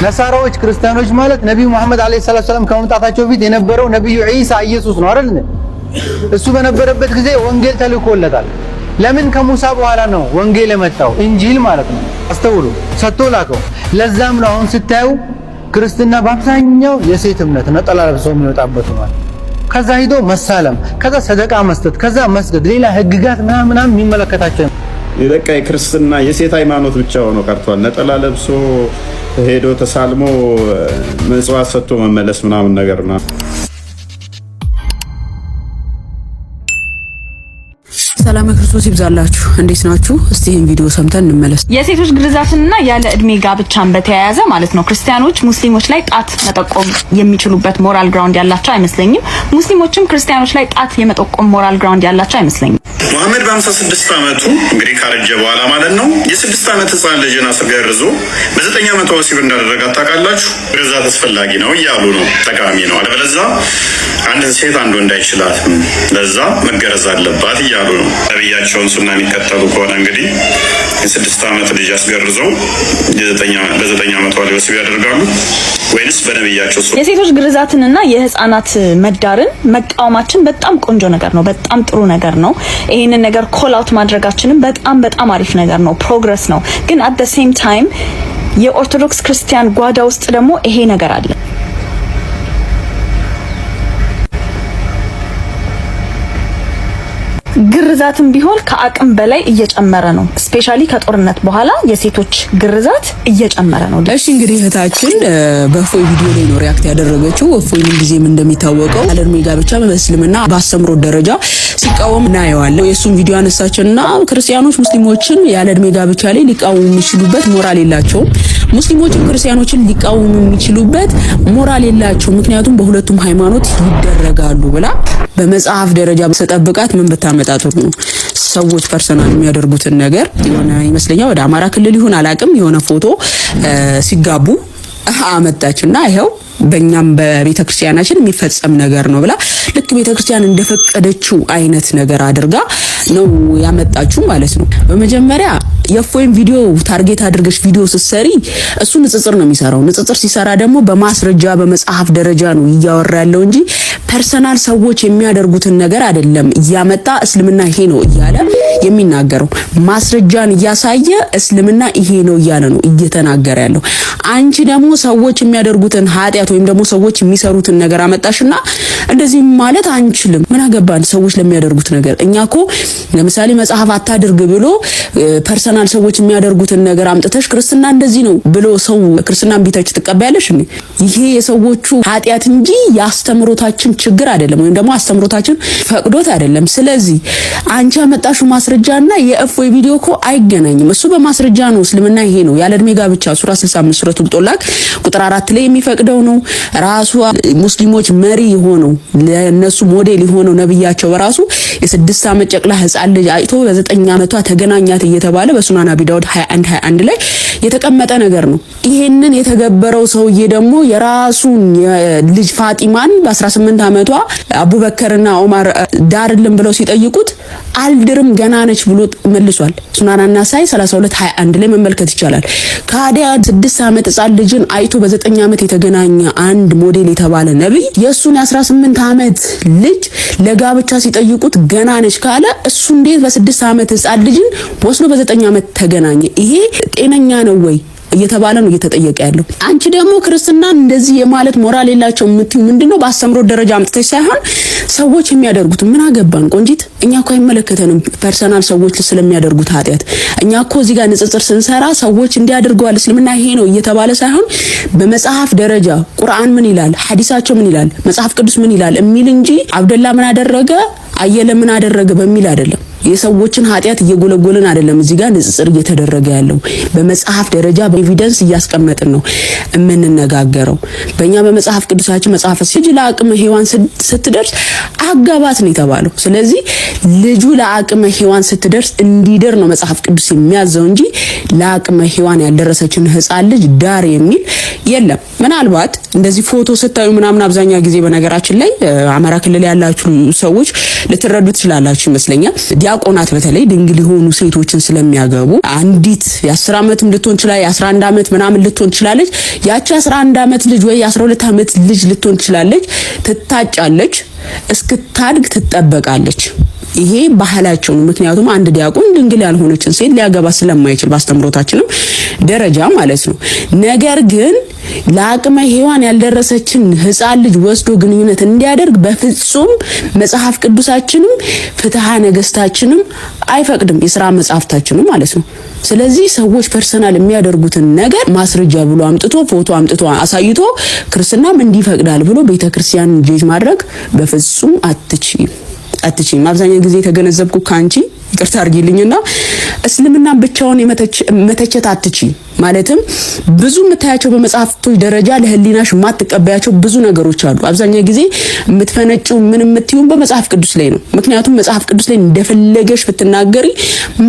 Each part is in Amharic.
ነሳራዎች ክርስቲያኖች ማለት ነብዩ መሐመድ አለይሂ ሰላም ከመምጣታቸው በፊት የነበረው ነብዩ ኢሳ ኢየሱስ ነው አይደል? እሱ በነበረበት ጊዜ ወንጌል ተልኮለታል። ለምን ከሙሳ በኋላ ነው ወንጌል የመጣው? እንጂል ማለት ነው። አስተውሉ፣ ሰጥቶ ላከው። ለዛም ነው አሁን ስታዩ ክርስትና በአብዛኛው የሴት እምነት ነጠላ ለብሶ የሚወጣበት ነው። ከዛ ሂዶ መሳለም፣ ከዛ ሰደቃ መስጠት፣ ከዛ መስገድ፣ ሌላ ህግጋት ምናምን የሚመለከታቸው በቃ የክርስትና የሴት ሃይማኖት ብቻ ሆኖ ቀርቷል። ነጠላ ለብሶ ሄዶ ተሳልሞ መጽዋት ሰጥቶ መመለስ ምናምን ነገር ነው። ሰላም ክርስቶስ ይብዛላችሁ። እንዴት ናችሁ? እስቲ ይሄን ቪዲዮ ሰምተን እንመለስ። የሴቶች ግርዛትና ያለ እድሜ ጋብቻን በተያያዘ ማለት ነው ክርስቲያኖች ሙስሊሞች ላይ ጣት መጠቆም የሚችሉበት ሞራል ግራውንድ ያላቸው አይመስለኝም። ሙስሊሞችም ክርስቲያኖች ላይ ጣት የመጠቆም ሞራል ግራውንድ ያላቸው አይመስለኝም። መሐመድ በ56 ዓመቱ እንግዲህ ካረጀ በኋላ ማለት ነው የ6 ዓመት ህፃን ልጅን አስገርዞ በ9 ዓመቷ ወሲብ እንዳደረጋት ታውቃላችሁ። ግርዛት አስፈላጊ ነው እያሉ ነው፣ ጠቃሚ ነው። አለበለዚያ አንድ ሴት አንድ ወንድ አይችላትም፣ ለዛ መገረዝ አለባት እያሉ ነው። ነብያቸውን ሱና የሚከተሉ ከሆነ እንግዲህ የ6 ዓመት ልጅ አስገርዘው በ9 ዓመቷ ላይ ወሲብ ያደርጋሉ ወይንስ በነብያቸው ሱና? የሴቶች ግርዛትንና የህፃናት መዳርን መቃወማችን በጣም ቆንጆ ነገር ነው፣ በጣም ጥሩ ነገር ነው። ይሄንን ነገር ኮል አውት ማድረጋችንም በጣም አሪፍ ነገር ነው፣ ፕሮግረስ ነው። ግን አት ዘ ሴም ታይም የኦርቶዶክስ ክርስቲያን ጓዳ ውስጥ ደግሞ ይሄ ነገር አለ። ግርዛትም ቢሆን ከአቅም በላይ እየጨመረ ነው። ስፔሻሊ ከጦርነት በኋላ የሴቶች ግርዛት እየጨመረ ነው። እሺ እንግዲህ እህታችን በእፎይ ቪዲዮ ላይ ነው ሪአክት ያደረገችው። እፎይ ምን ጊዜም እንደሚታወቀው ያለ እድሜ ጋብቻ በእስልምና በአስተምሮ ደረጃ ሲቃወም እናየዋለን። የእሱን ቪዲዮ አነሳችና ክርስቲያኖች ሙስሊሞችን ያለ እድሜ ጋብቻ ላይ ሊቃወሙ የሚችሉበት ሞራል የላቸውም፣ ሙስሊሞችም ክርስቲያኖችን ሊቃወሙ የሚችሉበት ሞራል የላቸው፣ ምክንያቱም በሁለቱም ሃይማኖት ይደረጋሉ ብላ በመጽሐፍ ደረጃ ተጠብቃት ምን ብታመጣጡ ነው። ሰዎች ፐርሰናል የሚያደርጉትን ነገር የሆነ ይመስለኛል ወደ አማራ ክልል ይሁን አላቅም የሆነ ፎቶ ሲጋቡ አመጣችና ይሄው በእኛም በቤተክርስቲያናችን የሚፈጸም ነገር ነው ብላ ልክ ቤተክርስቲያን እንደፈቀደችው አይነት ነገር አድርጋ ነው ያመጣችው ማለት ነው። በመጀመሪያ የእፎይን ቪዲዮ ታርጌት አድርገሽ ቪዲዮ ስትሰሪ እሱ ንጽጽር ነው የሚሰራው። ንጽጽር ሲሰራ ደግሞ በማስረጃ በመጽሐፍ ደረጃ ነው እያወራ ያለው እንጂ ፐርሰናል ሰዎች የሚያደርጉትን ነገር አይደለም እያመጣ እስልምና ይሄ ነው እያለ የሚናገረው። ማስረጃን እያሳየ እስልምና ይሄ ነው እያለ ነው እየተናገረ ያለው። አንቺ ደግሞ ሰዎች የሚያደርጉትን ኃጢያት ወይም ደግሞ ሰዎች የሚሰሩትን ነገር አመጣሽና እንደዚህ ማለት አንችልም። ምን አገባን ሰዎች ለሚያደርጉት ነገር? እኛኮ ለምሳሌ መጽሐፍ አታድርግ ብሎ ፐርሰናል ሰዎች የሚያደርጉትን ነገር አምጥተሽ ክርስትና እንደዚህ ነው ብሎ ሰው ክርስትናን ቢተች ትቀበያለሽ እንዴ? ይሄ የሰዎቹ ኃጢያት እንጂ ያስተምሮታችን ችግር አይደለም፣ ወይም ደግሞ አስተምሮታችን ፈቅዶት አይደለም። ስለዚህ አንቺ አመጣሽው ማስረጃና የእፎይ ቪዲዮ እኮ አይገናኝም። እሱ በማስረጃ ነው እስልምና ይሄ ነው ያለ እድሜ ጋብቻ ሱራ 65 ሱረቱል ጦላቅ ቁጥር 4 ላይ የሚፈቅደው ነው። ራሱ ሙስሊሞች መሪ ሆነው ለነሱ ሞዴል ሆነው ነብያቸው በራሱ የ6 ዓመት ጨቅላ ህፃን ልጅ አይቶ በ9 ዓመቷ ተገናኛት እየተባለ በሱናን አቢ ዳውድ 21 ላይ የተቀመጠ ነገር ነው። ይሄንን የተገበረው ሰውዬ ደግሞ የራሱን ልጅ ፋጢማን በ18 ዓመቷ አቡበከርና ዑመር ዳርልን ብለው ሲጠይቁት አልድርም ገና ነች ብሎ መልሷል። ሱናን አናሳይ 32:21 ላይ መመልከት ይቻላል። ካዲያ 6 ዓመት ህፃን ልጅን አይቶ በ9 ዓመት የተገናኘ አንድ ሞዴል የተባለ ነብይ የሱን 18 ዓመት ልጅ ለጋብቻ ሲጠይቁት ገና ነች ካለ እሱ እንዴት በ6 ዓመት ህፃን ልጅን ወስዶ በ9 ዓመት ተገናኘ? ይሄ ጤነኛ ነው ወይ እየተባለ ነው እየተጠየቀ ያለው። አንቺ ደግሞ ክርስትና እንደዚህ የማለት ሞራል የላቸው የምትዩ ምንድነው? በአስተምሮ ደረጃ አምጥተሽ ሳይሆን ሰዎች የሚያደርጉት ምን አገባን? ቆንጂት እኛ እኮ አይመለከተንም ፐርሰናል ሰዎች ስለሚያደርጉት ኃጢያት። እኛ እኮ እዚህ ጋር ንጽጽር ስንሰራ ሰዎች እንዲያደርገዋል እስልምና ይሄ ነው እየተባለ ሳይሆን በመጽሐፍ ደረጃ ቁርአን ምን ይላል፣ ሐዲሳቸው ምን ይላል፣ መጽሐፍ ቅዱስ ምን ይላል የሚል እንጂ አብደላ ምን አደረገ አየለ ምን አደረገ በሚል አይደለም። የሰዎችን ኃጢያት እየጎለጎልን አይደለም እዚህ ጋር ንጽጽር እየተደረገ ያለው። በመጽሐፍ ደረጃ በኤቪደንስ እያስቀመጥን ነው የምንነጋገረው። በእኛ በመጽሐፍ ቅዱሳችን መጽሐፍ ልጅ ለአቅመ ሔዋን ስትደርስ አጋባት ነው የተባለው። ስለዚህ ልጁ ለአቅመ ሔዋን ስትደርስ እንዲደር ነው መጽሐፍ ቅዱስ የሚያዘው እንጂ ለአቅመ ሔዋን ያልደረሰችን ህፃን ልጅ ዳር የሚል የለም። ምናልባት እንደዚህ ፎቶ ስታዩ ምናምን አብዛኛው ጊዜ በነገራችን ላይ አማራ ክልል ያላችሁ ሰዎች ልትረዱ ትችላላችሁ ይመስለኛል። ዲያቆናት በተለይ ድንግል የሆኑ ሴቶችን ስለሚያገቡ አንዲት የ10 ዓመትም ልትሆን ይችላል፣ የ11 ዓመት ምናምን ልትሆን ትችላለች። ያቺ 11 ዓመት ልጅ ወይ የ12 ዓመት ልጅ ልትሆን ትችላለች። ትታጫለች፣ እስክታድግ ትጠበቃለች። ይሄ ባህላቸው ነው። ምክንያቱም አንድ ዲያቆን ድንግል ያልሆነችን ሴት ሊያገባ ስለማይችል ባስተምሮታችንም ደረጃ ማለት ነው። ነገር ግን ለአቅመ ሔዋን ያልደረሰችን ሕፃን ልጅ ወስዶ ግንኙነት እንዲያደርግ በፍጹም መጽሐፍ ቅዱሳችንም ፍትሐ ነገስታችንም አይፈቅድም፣ የሥራ መጽሐፍታችንም ማለት ነው። ስለዚህ ሰዎች ፐርሰናል የሚያደርጉትን ነገር ማስረጃ ብሎ አምጥቶ ፎቶ አምጥቶ አሳይቶ ክርስትናም እንዲፈቅዳል ብሎ ቤተክርስቲያን ጄጅ ማድረግ በፍጹም አትችይም። አብዛኛው ጊዜ የተገነዘብኩ ካንቺ ይቅርታ አድርጊልኝና እስልምና ብቻውን መተቸት አትችይም። ማለትም ብዙ የምታያቸው በመጽሐፍቶች ደረጃ ለህሊናሽ የማትቀበያቸው ብዙ ነገሮች አሉ። አብዛኛው ጊዜ የምትፈነጭው ምን የምትዩም በመጽሐፍ ቅዱስ ላይ ነው። ምክንያቱም መጽሐፍ ቅዱስ ላይ እንደፈለገሽ ብትናገሪ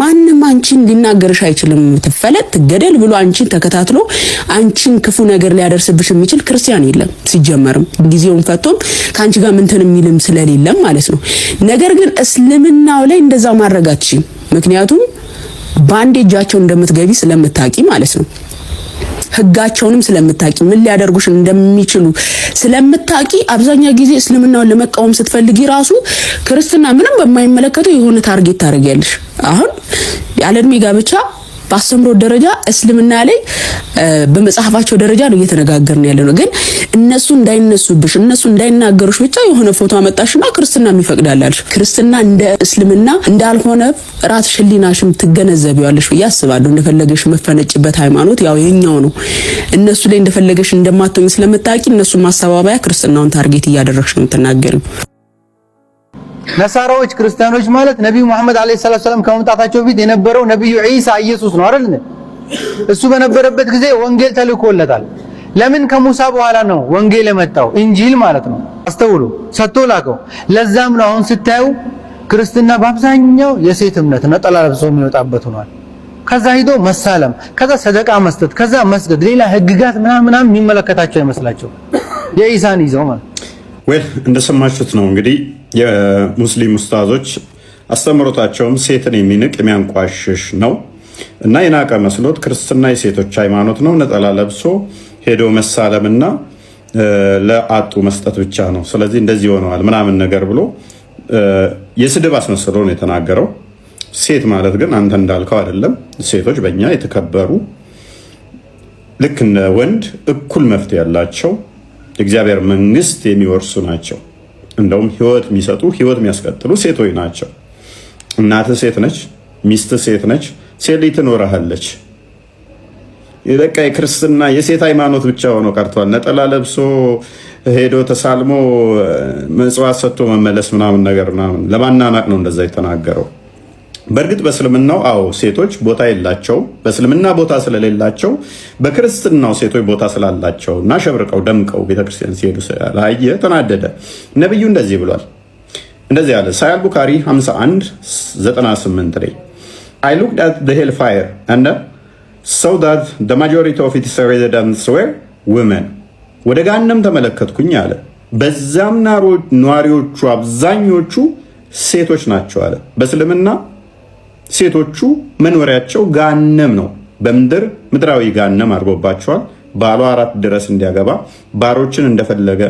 ማንም አንቺን ሊናገርሽ አይችልም። ትፈለጥ ትገደል ብሎ አንቺን ተከታትሎ አንቺን ክፉ ነገር ሊያደርስብሽ የሚችል ክርስቲያን የለም። ሲጀመርም ጊዜውን ፈቶም ካንቺ ጋር ምንትን የሚልም ስለሌለም ማለት ነው። ነገር ግን እስልምናው ላይ እንደዛ ማድረጋችሁ ምክንያቱም ባንዴ እጃቸው እንደምትገቢ ስለምታቂ ማለት ነው። ህጋቸውንም ስለምታቂ ምን ሊያደርጉሽ እንደሚችሉ ስለምታቂ አብዛኛው ጊዜ እስልምናውን ለመቃወም ስትፈልጊ ራሱ ክርስትና ምንም በማይመለከተው የሆነ ታርጌት ታደርጊያለሽ። አሁን ያለ እድሜ ጋብቻ በአስተምሮ ደረጃ እስልምና ላይ በመጽሐፋቸው ደረጃ ነው እየተነጋገርን ያለነው። ግን እነሱ እንዳይነሱብሽ እነሱ እንዳይናገሩሽ ብቻ የሆነ ፎቶ አመጣሽና ክርስትና የሚፈቅዳላልሽ ክርስትና እንደ እስልምና እንዳልሆነ ራስሽ ህሊናሽም ትገነዘቢዋለሽ ብዬ አስባለሁ። እንደፈለገሽ መፈነጭበት ሃይማኖት ያው የኛው ነው። እነሱ ላይ እንደፈለገሽ እንደማትሆኝ ስለምታቂ እነሱ ማስተባበያ ክርስትናውን ታርጌት እያደረግሽ ነው የምትናገሪው። ነሳራዎች ክርስቲያኖች ማለት ነብዩ መሐመድ አለይሂ ሰላም ከመምጣታቸው በፊት የነበረው ነብዩ ዒሳ ኢየሱስ ነው አይደል? እሱ በነበረበት ጊዜ ወንጌል ተልኮለታል። ለምን ከሙሳ በኋላ ነው ወንጌል የመጣው? እንጂል ማለት ነው። አስተውሉ፣ ሰጥቶ ላከው። ለዛም ነው አሁን ስታዩ ክርስትና በአብዛኛው የሴት እምነት ነጠላ ለብሶ የሚወጣበት ሆኗል። ከዛ ሂዶ መሳለም፣ ከዛ ሰደቃ መስጠት፣ ከዛ መስገድ፣ ሌላ ህግጋት ምናምን የሚመለከታቸው አይመስላቸው የኢሳን ይዘው ማለት ወይ እንደሰማችሁት ነው እንግዲህ የሙስሊም ኡስታዞች አስተምሮታቸውም ሴትን የሚንቅ የሚያንቋሽሽ ነው እና የናቀ መስሎት ክርስትና የሴቶች ሃይማኖት ነው፣ ነጠላ ለብሶ ሄዶ መሳለምና ለአጡ መስጠት ብቻ ነው፣ ስለዚህ እንደዚህ ሆነዋል ምናምን ነገር ብሎ የስድብ አስመስሎ ነው የተናገረው። ሴት ማለት ግን አንተ እንዳልከው አይደለም። ሴቶች በእኛ የተከበሩ ልክ እንደ ወንድ እኩል መፍትሄ ያላቸው የእግዚአብሔር መንግስት የሚወርሱ ናቸው። እንደውም ህይወት የሚሰጡ ህይወት የሚያስቀጥሉ ሴቶች ናቸው። እናትህ ሴት ነች፣ ሚስትህ ሴት ነች፣ ሴት ልጅ ትኖርሃለች። በቃ የክርስትና የሴት ሃይማኖት ብቻ ሆኖ ቀርቷል። ነጠላ ለብሶ ሄዶ ተሳልሞ መጽዋት ሰጥቶ መመለስ ምናምን ነገር ምናምን ለማናናቅ ነው እንደዛ የተናገረው። በእርግጥ በእስልምናው አዎ ሴቶች ቦታ የላቸው። በእስልምና ቦታ ስለሌላቸው በክርስትናው ሴቶች ቦታ ስላላቸው እና ሸብርቀው ደምቀው ቤተክርስቲያን ሲሄዱ ስላየ ተናደደ። ነብዩ እንደዚህ ብሏል። እንደዚህ ያለ ሳሂህ ቡኻሪ 51:98 ላይ I looked at the hellfire and saw that the majority of its residents were women. ወደ ገሃነም ተመለከትኩኝ አለ። በዛም ነዋሪዎቹ አብዛኞቹ ሴቶች ናቸው አለ። በእስልምና ሴቶቹ መኖሪያቸው ገሃነም ነው። በምድር ምድራዊ ገሃነም አድርጎባቸዋል። ባሏ 4 ድረስ እንዲያገባ ባሮችን እንደፈለገ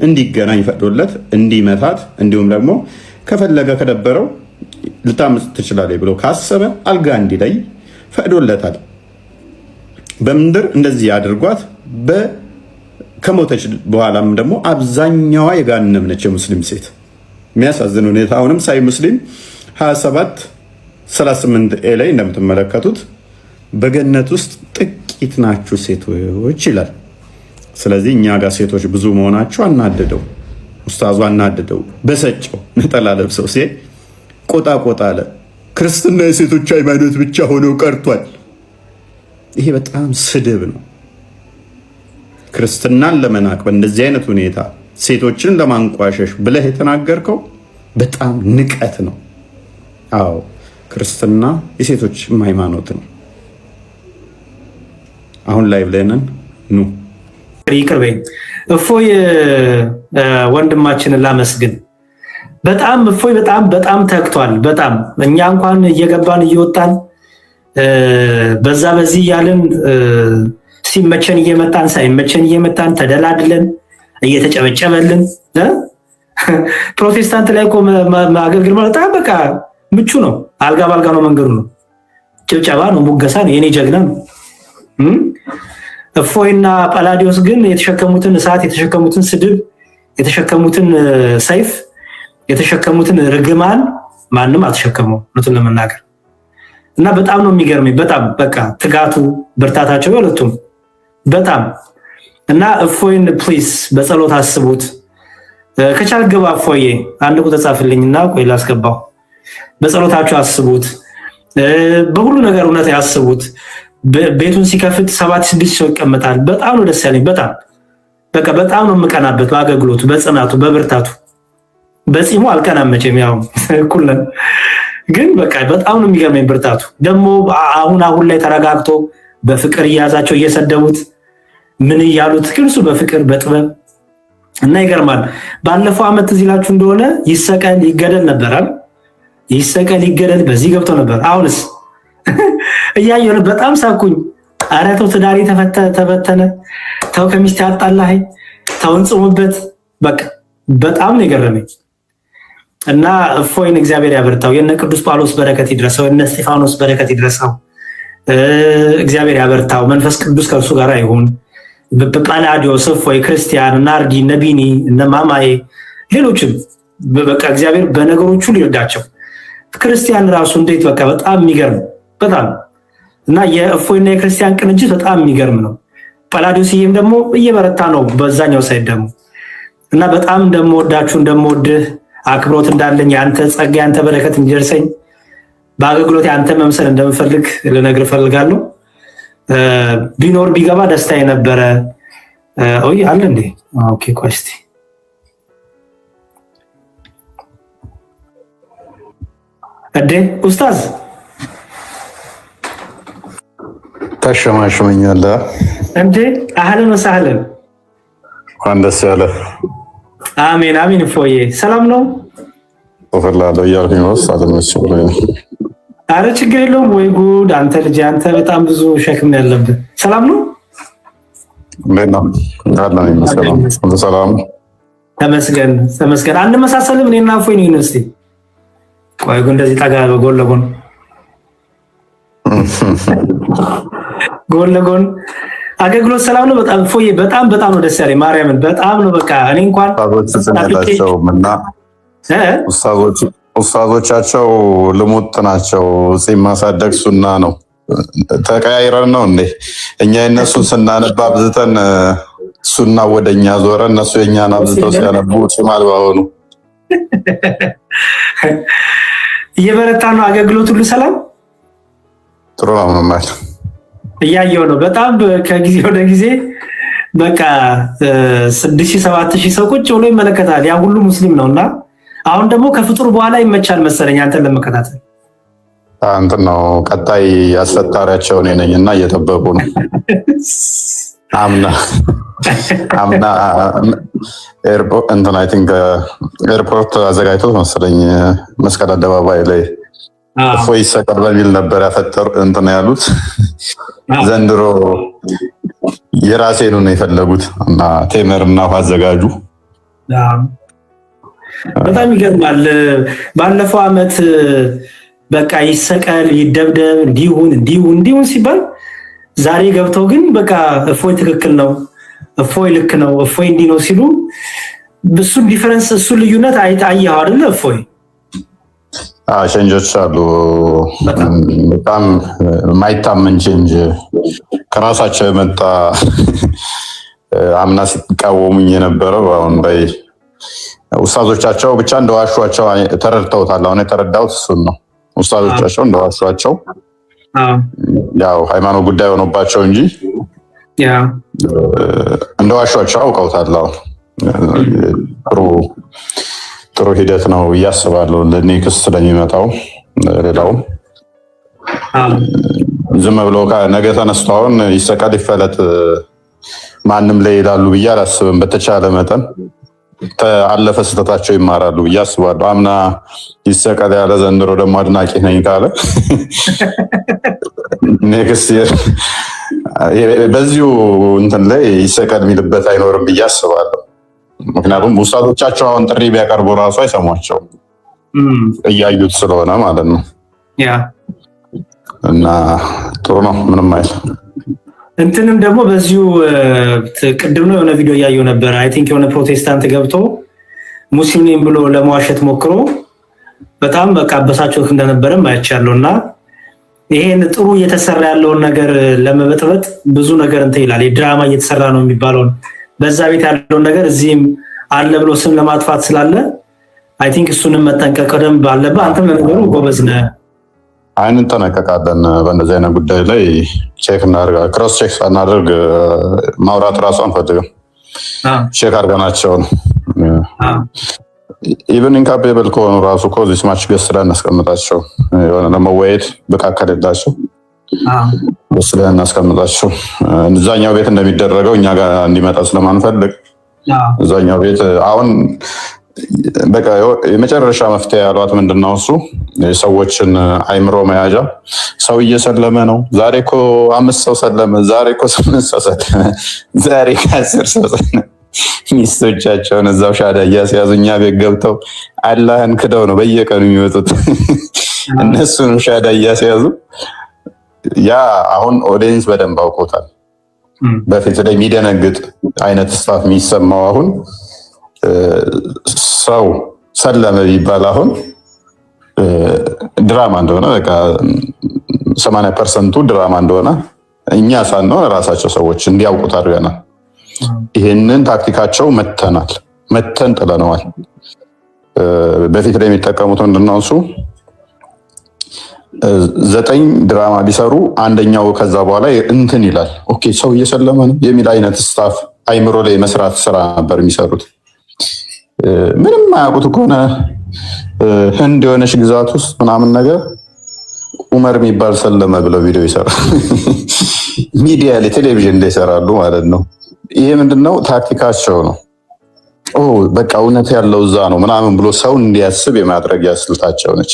እንዲገናኝ ፈቅዶለት እንዲመታት፣ እንዲሁም ደግሞ ከፈለገ ከደበረው ልታምጽ ትችላለች ብሎ ካሰበ አልጋ እንዲለይ ፈቅዶለታል። በምድር እንደዚህ አድርጓት ከሞተች በኋላም ደግሞ አብዛኛዋ የገሃነም ነች የሙስሊም ሴት። የሚያሳዝን ሁኔታ አሁንም ሳሂህ ሙስሊም 27:38 ላይ እንደምትመለከቱት በገነት ውስጥ ጥቂት ናችሁ ሴቶች ይላል። ስለዚህ እኛ ጋር ሴቶች ብዙ መሆናቸው አናደደው፣ ኡስታዙ አናደደው። በሰጨው ነጠላ ለብሰው ሴት ቆጣ አለ። ክርስትና የሴቶች ሃይማኖት ብቻ ሆኖ ቀርቷል። ይሄ በጣም ስድብ ነው። ክርስትናን ለመናቅ በእንደዚህ አይነት ሁኔታ ሴቶችን ለማንቋሸሽ ብለህ የተናገርከው በጣም ንቀት ነው። አዎ ክርስትና የሴቶች ሃይማኖት ነው። አሁን ላይ ብለንን ኑ ይቅርበኝ። እፎይ ወንድማችንን ላመስግን። በጣም እፎይ በጣም ተግቷል። በጣም እኛ እንኳን እየገባን እየወጣን በዛ በዚህ እያልን ሲመቸን እየመጣን ሳይመቸን እየመጣን ተደላድለን እየተጨበጨበልን ፕሮቴስታንት ላይ እኮ ማገልገል ማለት በቃ ምቹ ነው። አልጋ ባልጋ ነው፣ መንገዱ ነው፣ ጭብጨባ ነው፣ ሙገሳ ነው፣ የኔ ጀግና ነው። እፎይና ጳላዲዮስ ግን የተሸከሙትን እሳት፣ የተሸከሙትን ስድብ፣ የተሸከሙትን ሰይፍ፣ የተሸከሙትን ርግማን ማንም አልተሸከመው እውነቱን ለመናገር እና በጣም ነው የሚገርመኝ። በጣም በቃ ትጋቱ፣ ብርታታቸው ሁለቱም በጣም እና እፎይን ፕሊስ በጸሎት አስቡት። ከቻል ግባ እፎዬ፣ አንድ ቁጥር ጻፍልኝና ቆይ ላስገባው። በጸሎታችሁ አስቡት፣ በሁሉ ነገር እውነት ያስቡት። ቤቱን ሲከፍት 7-6 ሰው ይቀመጣል። በጣም ነው ደስ ያለኝ። በጣም በቃ በጣም ነው የምቀናበት በአገልግሎቱ፣ በጽናቱ፣ በብርታቱ። በጺሙ አልቀናም መቼም ያው እኩል ነን፣ ግን በቃ በጣም ነው የሚገርመኝ ብርታቱ። ደግሞ አሁን ላይ ተረጋግቶ በፍቅር እያያዛቸው እየሰደቡት ምን እያሉት ግን እሱ በፍቅር በጥበብ እና ይገርማል። ባለፈው ዓመት እዚህ ላችሁ እንደሆነ ይሰቀል ይገደል ነበራል። ይሰቀል ይገደል በዚህ ገብቶ ነበር። አሁንስ እያየሁ በጣም ሳኩኝ። ኧረ ተው ትዳሬ ተበተነ፣ ተው ከሚስት ያጣላህ፣ ተው እንጽሙበት። በቃ በጣም ነው የገረመኝ እና እፎይን እግዚአብሔር ያበርታው። የነ ቅዱስ ጳውሎስ በረከት ይድረሰው፣ የነ እስጢፋኖስ በረከት ይድረሰው። እግዚአብሔር ያበርታው። መንፈስ ቅዱስ ከእርሱ ጋር ይሁን። ጳላዲዮስ፣ እፎይ፣ ክርስቲያን፣ ናርዲ፣ ነቢኒ፣ እነ ማማዬ፣ ሌሎችም በቃ እግዚአብሔር በነገሮቹ ሊረዳቸው። ክርስቲያን ራሱ እንዴት በቃ በጣም የሚገርም በጣም እና የእፎይና የክርስቲያን ቅንጅት በጣም የሚገርም ነው። ጳላዲዮስዬም ደግሞ እየበረታ ነው በዛኛው ሳይድ ደግሞ እና በጣም እንደምወዳችሁ እንደምወድህ አክብሮት እንዳለኝ የአንተ ጸጋ የአንተ በረከት እንዲደርሰኝ በአገልግሎት የአንተ መምሰል እንደምፈልግ ልነግር እፈልጋለሁ። ቢኖር ቢገባ ደስታ የነበረ ኦይ አለ እንዴ? ኦኬ ቆይ እስቲ እዴ ኡስታዝ ታሸማሽመኛለህ እንዴ? አህለን ወሰህለን። እንኳን ደስ ያለ። አሜን አሜን። እፎዬ ሰላም ነው? ወፈላለው እያልኩኝ ነው። አለመችም። አረ ችግር የለውም። ወይ ጉድ! አንተ ልጅ አንተ በጣም ብዙ ሸክም ያለብህ። ሰላም ነው? እንዴት ነው? አላህ ይመስገን። ሁሉ ሰላም ተመስገን ተመስገን። አንመሳሰልም እኔና እፎይ ነው ዩኒቨርሲቲ። ቆይ ግን እንደዚህ ጠጋ ጎን ለጎን ጎን ለጎን አገልግሎት ሰላም ነው። በጣም እፎዬ በጣም ነው ደስ ያለኝ። ማርያምን በጣም ነው በቃ እኔ እንኳን ኡስታዞቻቸው ልሙጥ ናቸው። ጺም ማሳደግ ሱና ነው። ተቀያይረን ነው እንዴ? እኛ የነሱን ስናነባ አብዝተን ሱና ወደኛ ዞረ፣ እነሱ የኛን አብዝተው ሲያነቡ ጺም አልባ ሆኑ። እየበረታ ነው አገልግሎት ሁሉ ሰላም ጥሩ ነው ማለት እያየው ነው። በጣም ከጊዜ ወደ ጊዜ በቃ 6,000-7,000 ሰው ቁጭ ብሎ ይመለከታል። ያ ሁሉ ሙስሊም ነውና አሁን ደግሞ ከፍጡር በኋላ ይመቻል መሰለኝ አንተን ለመከታተል። እንትን ነው ቀጣይ አስፈጣሪያቸው እኔ ነኝ እና እየጠበቁ ነው። አምና እንትን አይ ቲንክ ኤርፖርት አዘጋጅቶት መሰለኝ መስቀል አደባባይ ላይ እፎይ ይሰቀል በሚል ነበር ያፈጠሩ እንትን ያሉት። ዘንድሮ የራሴን ነው የፈለጉት እና ቴምርና ውሃ አዘጋጁ። በጣም ይገርማል። ባለፈው ዓመት በቃ ይሰቀል ይደብደብ እንዲሁን ሲባል ዛሬ ገብተው ግን በቃ እፎይ ትክክል ነው፣ እፎይ ልክ ነው፣ እፎይ እንዲህ ነው ሲሉ እሱን ዲፈረንስ እሱን ልዩነት አየኸው አይደለ? እፎይ ቼንጆች አሉ። በጣም የማይታመን ቼንጅ ከራሳቸው የመጣ አምና ሲቃወሙኝ የነበረው አሁን ላይ ኡስታዞቻቸው ብቻ እንደዋሿቸው ተረድተውታል። አሁን የተረዳሁት እሱን ነው። ኡስታዞቻቸው እንደዋሿቸው ያው ሃይማኖት ጉዳይ ሆኖባቸው እንጂ እንደዋሿቸው አውቀውታል። አሁን ጥሩ ሂደት ነው እያስባለሁ ለኔክስት ለሚመጣው። ሌላው ዝም ብሎ ነገ ተነስቶ አሁን ይሰቀል ይፈለጥ ማንም ላይ ይላሉ ብዬ አላስብም። በተቻለ መጠን አለፈ ስህተታቸው ይማራሉ ብዬ አስባለሁ። አምና ይሰቀል ያለ ዘንድሮ ደግሞ አድናቂ ነኝ ካለ ኔክስት ይር በዚሁ እንትን ላይ ይሰቀል የሚልበት አይኖርም ብዬ አስባለሁ። ምክንያቱም ውስጣቶቻቸው አሁን ጥሪ ቢያቀርቡ ራሱ አይሰሟቸውም እያዩት ስለሆነ ማለት ነው። እና ጥሩ ነው፣ ምንም አይል። እንትንም ደግሞ በዚሁ ቅድም ነው የሆነ ቪዲዮ እያየሁ ነበር። አይ ቲንክ የሆነ ፕሮቴስታንት ገብቶ ሙስሊም ነኝ ብሎ ለመዋሸት ሞክሮ በጣም በቃ አበሳጭቶት እንደነበረም አይቻለሁ። እና ይሄን ጥሩ እየተሰራ ያለውን ነገር ለመበጥበጥ ብዙ ነገር እንትን ይላል። የድራማ እየተሰራ ነው የሚባለውን በዛ ቤት ያለውን ነገር እዚህም አለ ብሎ ስም ለማጥፋት ስላለ አይ ቲንክ እሱንም መጠንቀቅ ደንብ አለብህ። አንተም ለነገሩ ጎበዝ ነህ። እንጠነቀቃለን። በእንደዚህ አይነት ጉዳይ ላይ ቼክ እናደርጋለን። ክሮስ ቼክ ሳናደርግ ማውራት ራሱ አንፈልግም። ቼክ አድርገናቸው ነው። ኢቨን ኢንካፔብል ከሆኑ ራሱ እኮ እዚህ ስማች ገስ ላይ እናስቀምጣቸው። የሆነ ለመወያየት ብቃት ከሌላቸው ገስ ላይ እናስቀምጣቸው። እዛኛው ቤት እንደሚደረገው እኛ ጋር እንዲመጣ ስለማንፈልግ እዛኛው ቤት አሁን በቃ የመጨረሻ መፍትሄ ያሏት ምንድነው? እሱ የሰዎችን አይምሮ መያዣ። ሰው እየሰለመ ነው። ዛሬ እኮ 5 ሰው ሰለመ፣ ዛሬ እኮ 8 ሰው ሰለመ፣ ዛሬ 10 ሰው ሰለመ። ሚስቶቻቸውን እዛው ሻዳ እያስያዙ እኛ ቤት ገብተው አላህን ክደው ነው በየቀኑ የሚወጡት። እነሱንም ሻዳ እያስያዙ ያ አሁን ኦዲየንስ በደንብ አውቆታል። በፊት ላይ የሚደነግጥ አይነት ስታፍ የሚሰማው አሁን ሰው ሰለመ ቢባል አሁን ድራማ እንደሆነ በቃ 80% ድራማ እንደሆነ እኛ ሳንሆን ራሳቸው ሰዎች እንዲያውቁት አድርገናል። ይህንን ታክቲካቸው መተን ጥለነዋል። በፊት ላይ የሚጠቀሙት ምንድነው? እሱ 9 ድራማ ቢሰሩ አንደኛው ከዛ በኋላ እንትን ይላል። ኦኬ ሰው እየሰለመ ነው የሚል አይነት ስታፍ አይምሮ ላይ መስራት ስራ ነበር የሚሰሩት። ምንም አያውቁት ከሆነ ህንድ የሆነች ግዛት ውስጥ ምናምን ነገር ኡመር የሚባል ሰለመ ብለው ቪዲዮ ይሰራሉ። ሚዲያ ላይ ቴሌቪዥን ላይ ይሰራሉ ማለት ነው። ይሄ ምንድነው? ታክቲካቸው ነው። በቃ እውነት ያለው እዛ ነው ምናምን ብሎ ሰው እንዲያስብ የማድረጊያ ስልታቸው ነች።